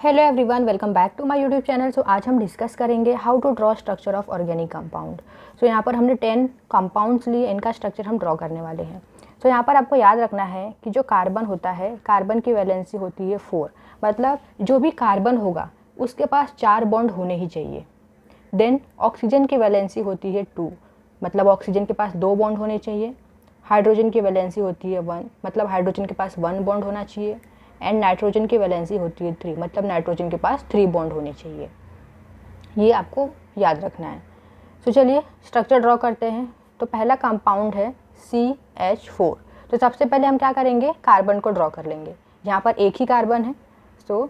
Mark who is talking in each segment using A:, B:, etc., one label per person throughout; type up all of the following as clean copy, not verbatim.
A: Hello everyone, welcome back to my YouTube channel. So आज हम discuss करेंगे how to draw structure of organic compound. So यहाँ पर हमने 10 कंपाउंड्स लिए, इनका स्ट्रक्चर हम ड्रॉ करने वाले हैं। सो यहाँ पर आपको याद रखना है कि जो कार्बन होता है, कार्बन की वैलेंसी होती है 4, मतलब जो भी कार्बन होगा उसके पास 4 बॉन्ड होने ही चाहिए। देन ऑक्सीजन की वैलेंसी होती है 2, मतलब ऑक्सीजन के पास 2 बॉन्ड होने चाहिए। हाइड्रोजन की वैलेंसी होती है 1, मतलब हाइड्रोजन के पास 1 बॉन्ड होना चाहिए। एंड नाइट्रोजन की वैलेंसी होती है 3, मतलब नाइट्रोजन के पास 3 बॉन्ड होने चाहिए। ये आपको याद रखना है। तो चलिए स्ट्रक्चर ड्रॉ करते हैं। तो पहला कंपाउंड है CH4। तो सबसे पहले हम क्या करेंगे, कार्बन को ड्रॉ कर लेंगे। यहाँ पर एक ही कार्बन है, तो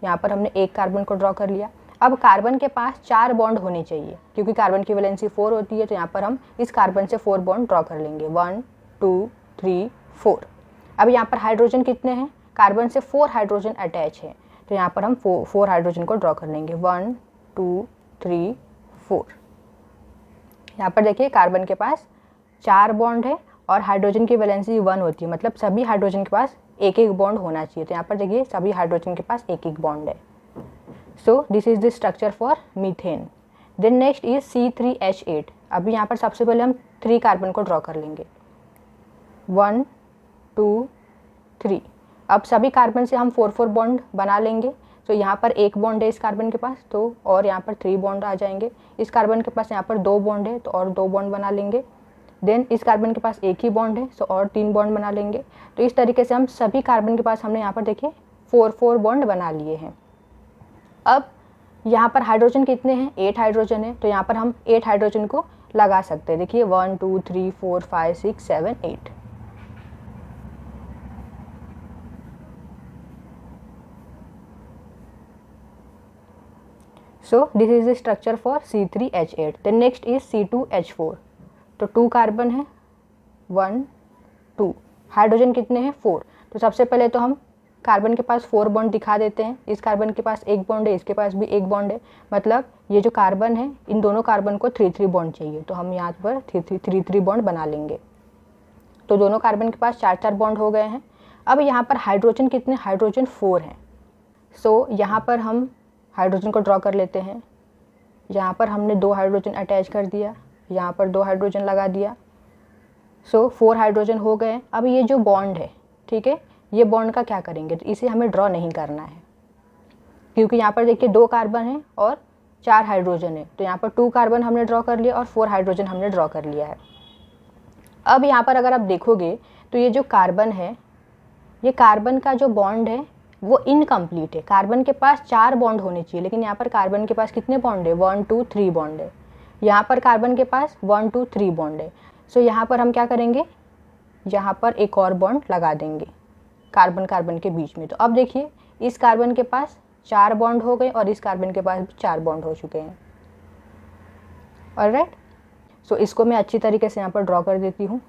A: यहाँ पर हमने एक कार्बन को ड्रॉ कर लिया। अब कार्बन के पास 4 बॉन्ड होने चाहिए, क्योंकि कार्बन की वैलेंसी 4 होती है। तो यहाँ पर हम इस कार्बन से 4 बॉन्ड ड्रॉ कर लेंगे, 1 2 3 4। अब यहाँ पर हाइड्रोजन कितने हैं, कार्बन से 4 हाइड्रोजन अटैच है, तो यहाँ पर हम 4 हाइड्रोजन को ड्रॉ कर लेंगे, 1 2 3 4। यहाँ पर देखिए कार्बन के पास 4 बॉन्ड है और हाइड्रोजन की वैलेंसी 1 होती है, मतलब सभी हाइड्रोजन के पास एक एक बॉन्ड होना चाहिए। तो यहाँ पर देखिए सभी हाइड्रोजन के पास एक एक बॉन्ड है। So this is the structure for methane. Then next is C3H8। अभी यहाँ पर सबसे पहले हम 3 कार्बन को ड्रॉ कर लेंगे, 1 2 3। अब सभी कार्बन से हम 4 4 बॉन्ड बना लेंगे। तो यहाँ पर एक बॉन्ड है इस कार्बन के पास, तो और यहाँ पर 3 बॉन्ड आ जाएंगे। इस कार्बन के पास यहाँ पर 2 बॉन्ड है, तो और 2 बॉन्ड बना लेंगे। देन इस कार्बन के पास एक ही बॉन्ड है, तो और 3 बॉन्ड बना लेंगे। तो इस तरीके से हम सभी कार्बन के पास हमने यहाँ पर देखिए 4 4 बॉन्ड बना लिए हैं। अब यहाँ पर हाइड्रोजन कितने हैं, 8 हाइड्रोजन है, तो यहाँ पर हम 8 हाइड्रोजन को लगा सकते हैं। देखिए 1 2 3 4 5 6 7 8। So this is the structure for C3H8. Then next is C2H4। तो 2 कार्बन है, 1 2। हाइड्रोजन कितने हैं, 4। तो सबसे पहले तो हम कार्बन के पास 4 बॉन्ड दिखा देते हैं। इस कार्बन के पास एक बॉन्ड है, इसके पास भी एक बॉन्ड है, मतलब ये जो कार्बन है इन दोनों कार्बन को 3 3 बॉन्ड चाहिए। तो हम यहाँ पर 3 3 बॉन्ड बना लेंगे। तो दोनों कार्बन के पास 4 4 बॉन्ड हो गए हैं। अब यहाँ पर हाइड्रोजन कितने, हाइड्रोजन 4 हैं। सो यहाँ पर हम हाइड्रोजन को ड्रॉ कर लेते हैं। यहाँ पर हमने 2 हाइड्रोजन अटैच कर दिया, यहाँ पर 2 हाइड्रोजन लगा दिया। सो 4 हाइड्रोजन हो गए। अब ये जो बॉन्ड है, ठीक है, ये बॉन्ड का क्या करेंगे, तो इसे हमें ड्रॉ नहीं करना है, क्योंकि यहाँ पर देखिए 2 कार्बन है और 4 हाइड्रोजन है। तो यहाँ पर 2 कार्बन हमने ड्रॉ कर लिया और 4 हाइड्रोजन हमने ड्रॉ कर लिया है। अब यहाँ पर अगर आप देखोगे तो ये जो कार्बन है, ये कार्बन का जो बॉन्ड है वो इनकम्प्लीट है। कार्बन के पास 4 बॉन्ड होने चाहिए, लेकिन यहाँ पर कार्बन के पास कितने बॉन्ड है, 1 2 3 बॉन्ड है। यहाँ पर कार्बन के पास 1 2 3 बॉन्ड है। सो यहाँ पर हम क्या करेंगे, यहाँ पर एक और बॉन्ड लगा देंगे कार्बन कार्बन के बीच में। तो अब देखिए इस कार्बन के पास 4 बॉन्ड हो गए और इस कार्बन के पास भी 4 बॉन्ड हो चुके हैं। ऑलराइट, सो इसको मैं अच्छी तरीके से यहाँ पर ड्रॉ कर देती हूँ।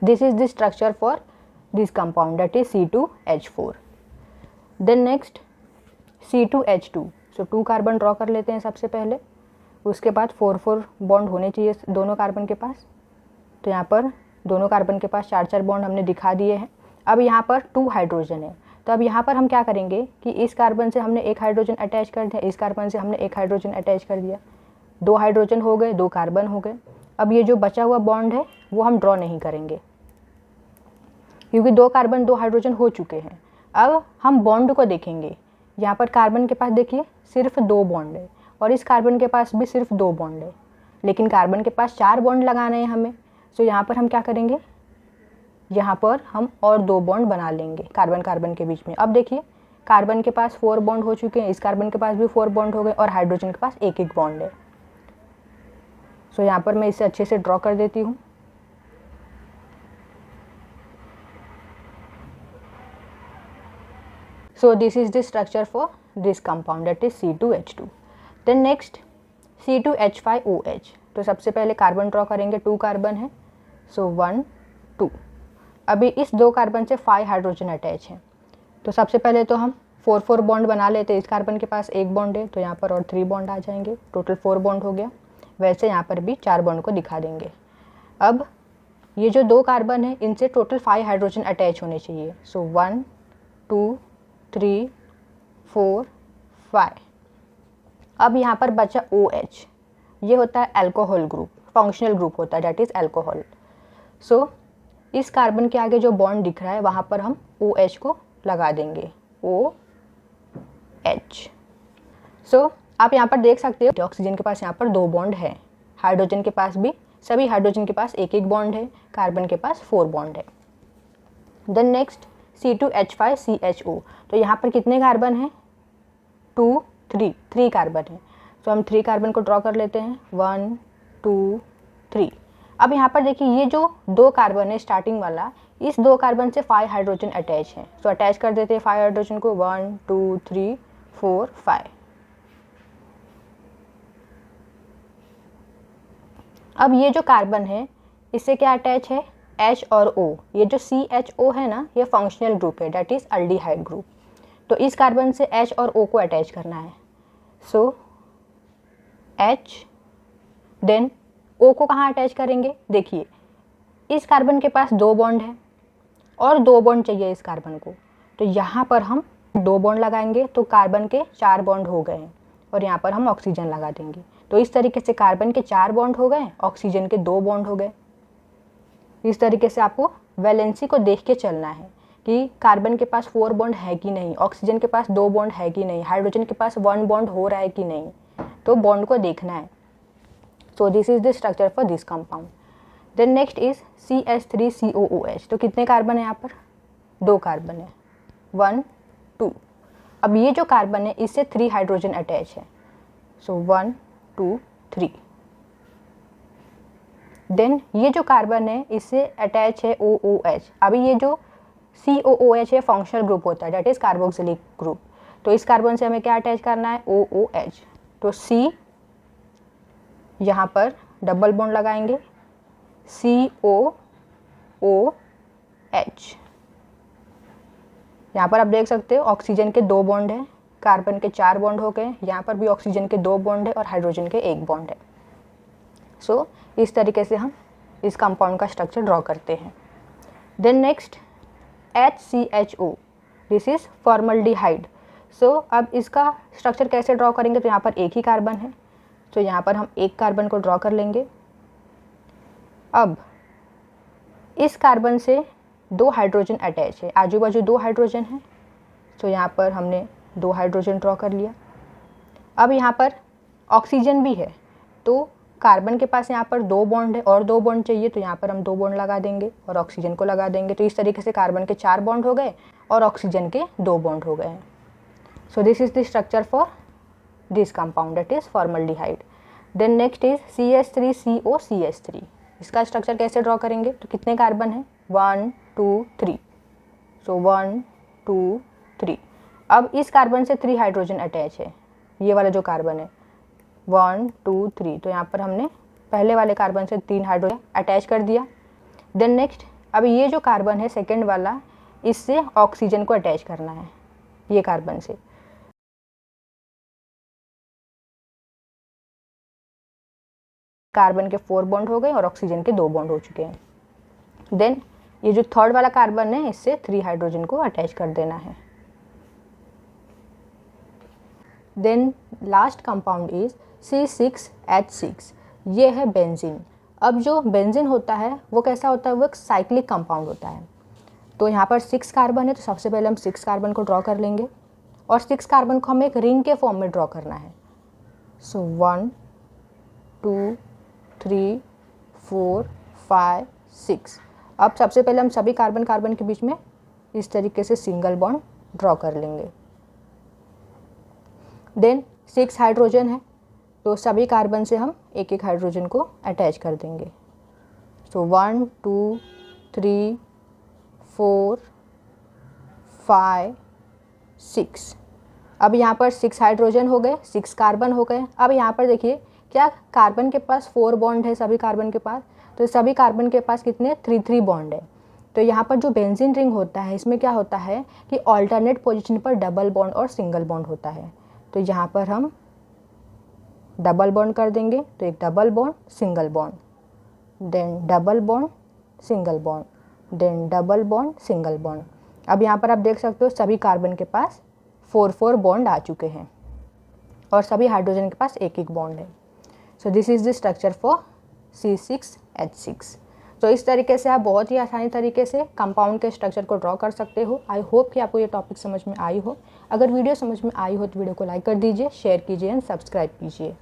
A: This is the structure for this compound, that is C2H4. Then next C2H2। so 2 carbon draw कर लेते हैं सबसे पहले। उसके बाद 4 4 बॉन्ड होने चाहिए दोनों कार्बन के पास। तो यहाँ पर दोनों कार्बन के पास 4 4 बॉन्ड हमने दिखा दिए हैं। अब यहाँ पर 2 हाइड्रोजन है, तो अब यहाँ पर हम क्या करेंगे कि इस कार्बन से हमने एक हाइड्रोजन अटैच कर दिया, इस कार्बन से हमने एक हाइड्रोजन अटैच कर दिया, 2 हाइड्रोजन हो गए, 2 कार्बन हो गए। अब ये जो बचा हुआ बॉन्ड है वो हम ड्रॉ नहीं करेंगे, क्योंकि 2 कार्बन 2 हाइड्रोजन हो चुके हैं। अब हम बॉन्ड को देखेंगे। यहाँ पर कार्बन के पास देखिए सिर्फ 2 बॉन्ड है और इस कार्बन के पास भी सिर्फ 2 बॉन्ड है, लेकिन कार्बन के पास 4 बॉन्ड लगाने हैं हमें। सो यहाँ पर हम क्या करेंगे, यहाँ पर हम और 2 बॉन्ड बना लेंगे कार्बन कार्बन के बीच में। अब देखिए कार्बन के पास 4 बॉन्ड हो चुके हैं, इस कार्बन के पास भी 4 बॉन्ड हो गए और हाइड्रोजन के पास एक एक बॉन्ड है। सो यहाँ पर मैं इसे अच्छे से ड्रॉ कर देती हूँ। So this is the structure for this compound, that is C2H2. Then next C2H5OH। तो सबसे पहले कार्बन ड्रॉ करेंगे, 2 कार्बन है, सो 1 2। अभी इस 2 कार्बन से 5 हाइड्रोजन अटैच हैं। तो सबसे पहले तो हम 4 4 बॉन्ड बना लेते, इस कार्बन के पास एक बॉन्ड है तो यहाँ पर और 3 बॉन्ड आ जाएंगे, टोटल 4 बॉन्ड हो गया। वैसे यहाँ पर भी 4 बॉन्ड को दिखा देंगे। अब ये जो 2 कार्बन है इनसे टोटल 5 हाइड्रोजन अटैच होने चाहिए। सो 1 2 3 4 5। अब यहाँ पर बचा OH, ये होता है अल्कोहल ग्रुप, फंक्शनल ग्रुप होता है, डेट इज़ अल्कोहल। सो इस कार्बन के आगे जो बॉन्ड दिख रहा है वहाँ पर हम OH को लगा देंगे, OH। सो आप यहाँ पर देख सकते हो ऑक्सीजन के पास यहाँ पर 2 बॉन्ड है, हाइड्रोजन के पास भी, सभी हाइड्रोजन के पास एक एक बॉन्ड है, कार्बन के पास 4 बॉन्ड है। देन नेक्स्ट C2H5CHO, तो यहाँ पर कितने कार्बन हैं? 2 3 कार्बन है। तो हम 3 कार्बन को ड्रॉ कर लेते हैं, 1 2 3। अब यहाँ पर देखिए ये जो 2 कार्बन है स्टार्टिंग वाला, इस 2 कार्बन से 5 हाइड्रोजन अटैच हैं। तो अटैच कर देते हैं 5 हाइड्रोजन को, 1 2 3 4 5। अब ये जो कार्बन है इससे क्या अटैच है? H और O। ये जो CHO है ना, ये फंक्शनल ग्रुप है, डेट इज़ अल्डिहाइड ग्रुप। तो इस कार्बन से H और O को अटैच करना है। सो H, देन O को कहाँ अटैच करेंगे? देखिए इस कार्बन के पास 2 बॉन्ड है और 2 बॉन्ड चाहिए इस कार्बन को, तो यहाँ पर हम 2 बॉन्ड लगाएंगे तो कार्बन के 4 बॉन्ड हो गए और यहाँ पर हम ऑक्सीजन लगा देंगे। तो इस तरीके से कार्बन के 4 बॉन्ड हो गए, ऑक्सीजन के 2 बॉन्ड हो गए। इस तरीके से आपको वैलेंसी को देख के चलना है कि कार्बन के पास 4 बॉन्ड है कि नहीं, ऑक्सीजन के पास 2 बॉन्ड है कि नहीं, हाइड्रोजन के पास 1 बॉन्ड हो रहा है कि नहीं, तो बॉन्ड को देखना है। So this is the structure for this compound. Then next is CH3COOH, तो कितने कार्बन है यहाँ पर? 2 कार्बन है, 1 2। अब ये जो कार्बन है इससे 3 हाइड्रोजन अटैच है। सो 1 2 3। देन ये जो कार्बन है इससे अटैच है OOH। अभी ये जो COOH है फंक्शनल ग्रुप होता है, डेट इज़ कार्बोक्सिलिक ग्रुप। तो इस कार्बन से हमें क्या अटैच करना है? OOH। तो C, यहाँ पर डबल बॉन्ड लगाएंगे, COOH। यहाँ पर आप देख सकते हो ऑक्सीजन के 2 बॉन्ड है, कार्बन के 4 बॉन्ड हो गए, यहाँ पर भी ऑक्सीजन के 2 बॉन्ड है और हाइड्रोजन के 1 बॉन्ड है। सो इस तरीके से हम इस कंपाउंड का स्ट्रक्चर ड्रॉ करते हैं। Then next HCHO, this is formaldehyde. So अब इसका स्ट्रक्चर कैसे ड्रॉ करेंगे? तो यहाँ पर एक ही कार्बन है, तो यहाँ पर हम एक कार्बन को ड्रॉ कर लेंगे। अब इस कार्बन से 2 हाइड्रोजन अटैच है, आजू बाजू 2 हाइड्रोजन है, तो यहाँ पर हमने 2 हाइड्रोजन ड्रॉ कर लिया। अब यहाँ पर ऑक्सीजन भी है, तो कार्बन के पास यहाँ पर 2 बॉन्ड है और 2 बॉन्ड चाहिए, तो यहाँ पर हम 2 बॉन्ड लगा देंगे और ऑक्सीजन को लगा देंगे। तो इस तरीके से कार्बन के 4 बॉन्ड हो गए और ऑक्सीजन के 2 बॉन्ड हो गए हैं। So this is the structure for this compound, that is formaldehyde. Then next is CH3COCH3। इसका स्ट्रक्चर कैसे ड्रॉ करेंगे? तो कितने कार्बन है? 1 2 3। सो 1 2 3। अब इस कार्बन से 3 हाइड्रोजन अटैच है, ये वाला जो कार्बन है 1 2 3, तो यहाँ पर हमने पहले वाले कार्बन से 3 हाइड्रोजन अटैच कर दिया। देन नेक्स्ट अब ये जो कार्बन है सेकेंड वाला, इससे ऑक्सीजन को अटैच करना है, ये कार्बन से। कार्बन के 4 बॉन्ड हो गए और ऑक्सीजन के 2 बॉन्ड हो चुके हैं। देन ये जो थर्ड वाला कार्बन है इससे 3 हाइड्रोजन को अटैच कर देना है। Then last compound is C6H6, ये है बेंजीन। अब जो बेंजीन होता है वो कैसा होता है? वो एक साइक्लिक कंपाउंड होता है। तो यहाँ पर 6 कार्बन है, तो सबसे पहले हम 6 कार्बन को ड्रॉ कर लेंगे और 6 कार्बन को हमें एक रिंग के फॉर्म में ड्रॉ करना है। सो 1 2 3 4 5 6। अब सबसे पहले हम सभी कार्बन के बीच में इस तरीके से सिंगल बॉन्ड ड्रॉ कर लेंगे। देन 6 हाइड्रोजन है, तो सभी कार्बन से हम एक एक हाइड्रोजन को अटैच कर देंगे। सो 1 2 3 4 5 6। अब यहाँ पर 6 हाइड्रोजन हो गए, 6 कार्बन हो गए। अब यहाँ पर देखिए क्या कार्बन के पास 4 बॉन्ड है सभी कार्बन के पास, तो सभी कार्बन के पास कितने 3 3 बॉन्ड है। तो यहाँ पर जो बेंजीन रिंग होता है इसमें क्या होता है कि ऑल्टरनेट पोजीशन पर डबल बॉन्ड और सिंगल बॉन्ड होता है। तो यहाँ पर हम डबल बॉन्ड कर देंगे, तो एक double bond single bond, then double bond single bond, then double bond single bond. अब यहाँ पर आप देख सकते हो सभी कार्बन के पास 4 बॉन्ड आ चुके हैं और सभी हाइड्रोजन के पास एक बॉन्ड है। So this is the structure for C6H6। तो इस तरीके से आप बहुत ही आसानी तरीके से कंपाउंड के स्ट्रक्चर को ड्रॉ कर सकते हो। आई होप कि आपको ये टॉपिक समझ में आई हो। अगर वीडियो समझ में आई हो तो वीडियो को लाइक कर दीजिए, शेयर कीजिए एंड सब्सक्राइब कीजिए।